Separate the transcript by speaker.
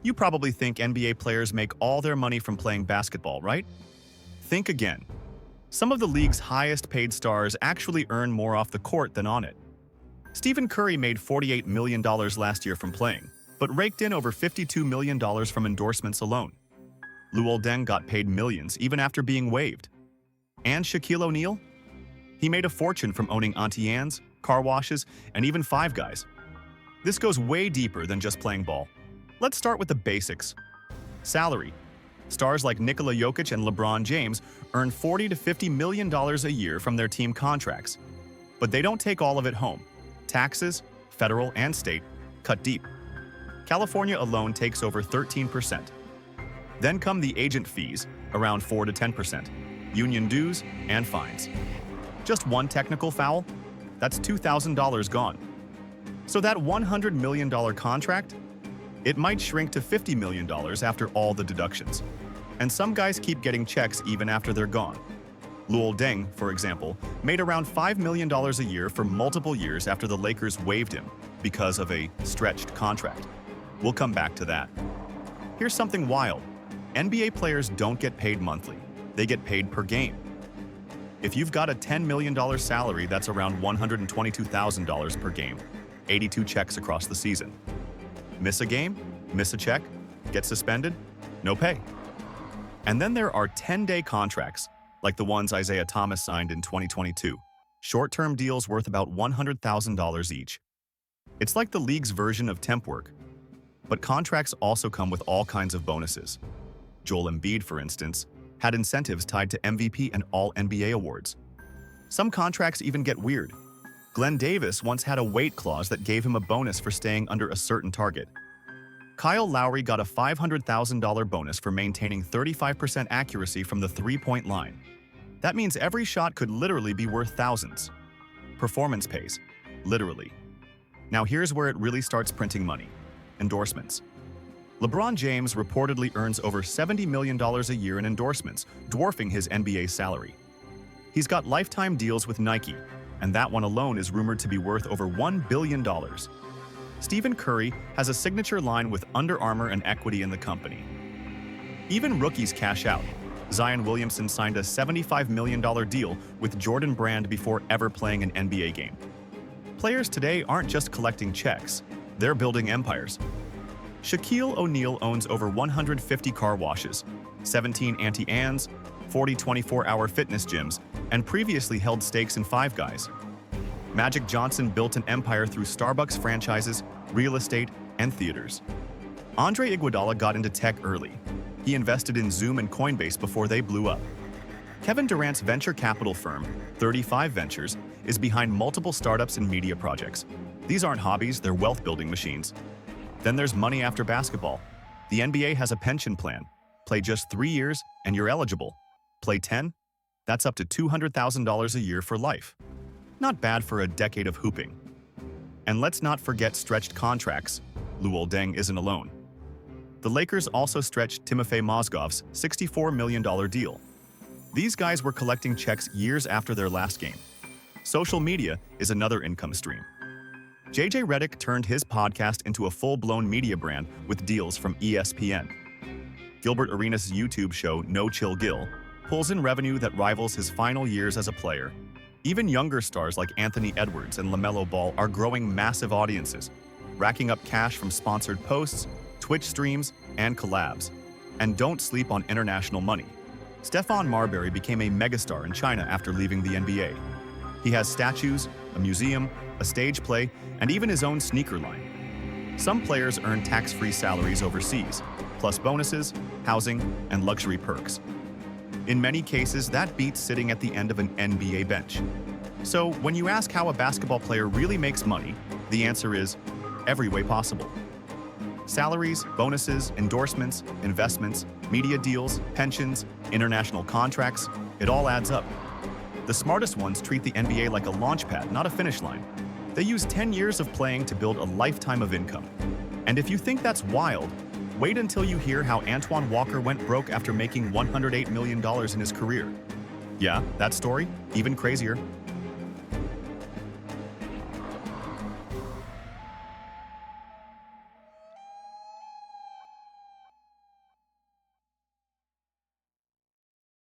Speaker 1: You probably think NBA players make all their money from playing basketball, right? Think again. Some of the league's highest paid stars actually earn more off the court than on it. Stephen Curry made $48 million last year from playing, but raked in over $52 million from endorsements alone. Luol Deng got paid millions even after being waived. And Shaquille O'Neal? He made a fortune from owning Auntie Anne's, car washes, and even Five Guys. This goes way deeper than just playing ball. Let's start with the basics. Salary. Stars like Nikola Jokic and LeBron James earn $40 to $50 million a year from their team contracts. But they don't take all of it home. Taxes, federal and state, cut deep. California alone takes over 13%. Then come the agent fees, around 4 to 10%, union dues, and fines. Just one technical foul? That's $2,000 gone. So that $100 million contract? It might shrink to $50 million after all the deductions. And some guys keep getting checks even after they're gone. Luol Deng, for example, made around $5 million a year for multiple years after the Lakers waived him because of a stretched contract. We'll come back to that. Here's something wild. NBA players don't get paid monthly. They get paid per game. If you've got a $10 million salary, that's around $122,000 per game, 82 checks across the season. Miss a game, miss a check, get suspended, no pay. And then there are 10-day contracts, like the ones Isaiah Thomas signed in 2022. Short-term deals worth about $100,000 each. It's like the league's version of temp work. But contracts also come with all kinds of bonuses. Joel Embiid, for instance, had incentives tied to MVP and All-NBA awards. Some contracts even get weird. Glenn Davis once had a weight clause that gave him a bonus for staying under a certain target. Kyle Lowry got a $500,000 bonus for maintaining 35% accuracy from the three-point line. That means every shot could literally be worth thousands. Performance pays, literally. Now here's where it really starts printing money. Endorsements. LeBron James reportedly earns over $70 million a year in endorsements, dwarfing his NBA salary. He's got lifetime deals with Nike, and that one alone is rumored to be worth over $1 billion. Stephen Curry has a signature line with Under Armour and equity in the company. Even rookies cash out. Zion Williamson signed a $75 million deal with Jordan Brand before ever playing an NBA game. Players today aren't just collecting checks, they're building empires. Shaquille O'Neal owns over 150 car washes, 17 Auntie Anne's, 40 24-hour fitness gyms, and previously held stakes in Five Guys. Magic Johnson built an empire through Starbucks franchises, real estate, and theaters. Andre Iguodala got into tech early. He invested in Zoom and Coinbase before they blew up. Kevin Durant's venture capital firm, 35 Ventures, is behind multiple startups and media projects. These aren't hobbies, they're wealth-building machines. Then there's money after basketball. The NBA has a pension plan. Play just 3 years and you're eligible. Play 10? That's up to $200,000 a year for life. Not bad for a decade of hooping. And let's not forget stretched contracts. Luol Deng isn't alone. The Lakers also stretched Timofey Mozgov's $64 million deal. These guys were collecting checks years after their last game. Social media is another income stream. JJ Redick turned his podcast into a full-blown media brand with deals from ESPN. Gilbert Arenas' YouTube show No Chill Gil pulls in revenue that rivals his final years as a player. Even younger stars like Anthony Edwards and LaMelo Ball are growing massive audiences, racking up cash from sponsored posts, Twitch streams, and collabs. And don't sleep on international money. Stephon Marbury became a megastar in China after leaving the NBA. He has statues, a museum, a stage play, and even his own sneaker line. Some players earn tax-free salaries overseas, plus bonuses, housing, and luxury perks. In many cases, that beats sitting at the end of an NBA bench. So when you ask how a basketball player really makes money, the answer is every way possible. Salaries, bonuses, endorsements, investments, media deals, pensions, international contracts, it all adds up. The smartest ones treat the NBA like a launch pad, not a finish line. They use 10 years of playing to build a lifetime of income. And if you think that's wild, wait until you hear how Antoine Walker went broke after making $108 million in his career. Yeah, that story, even crazier.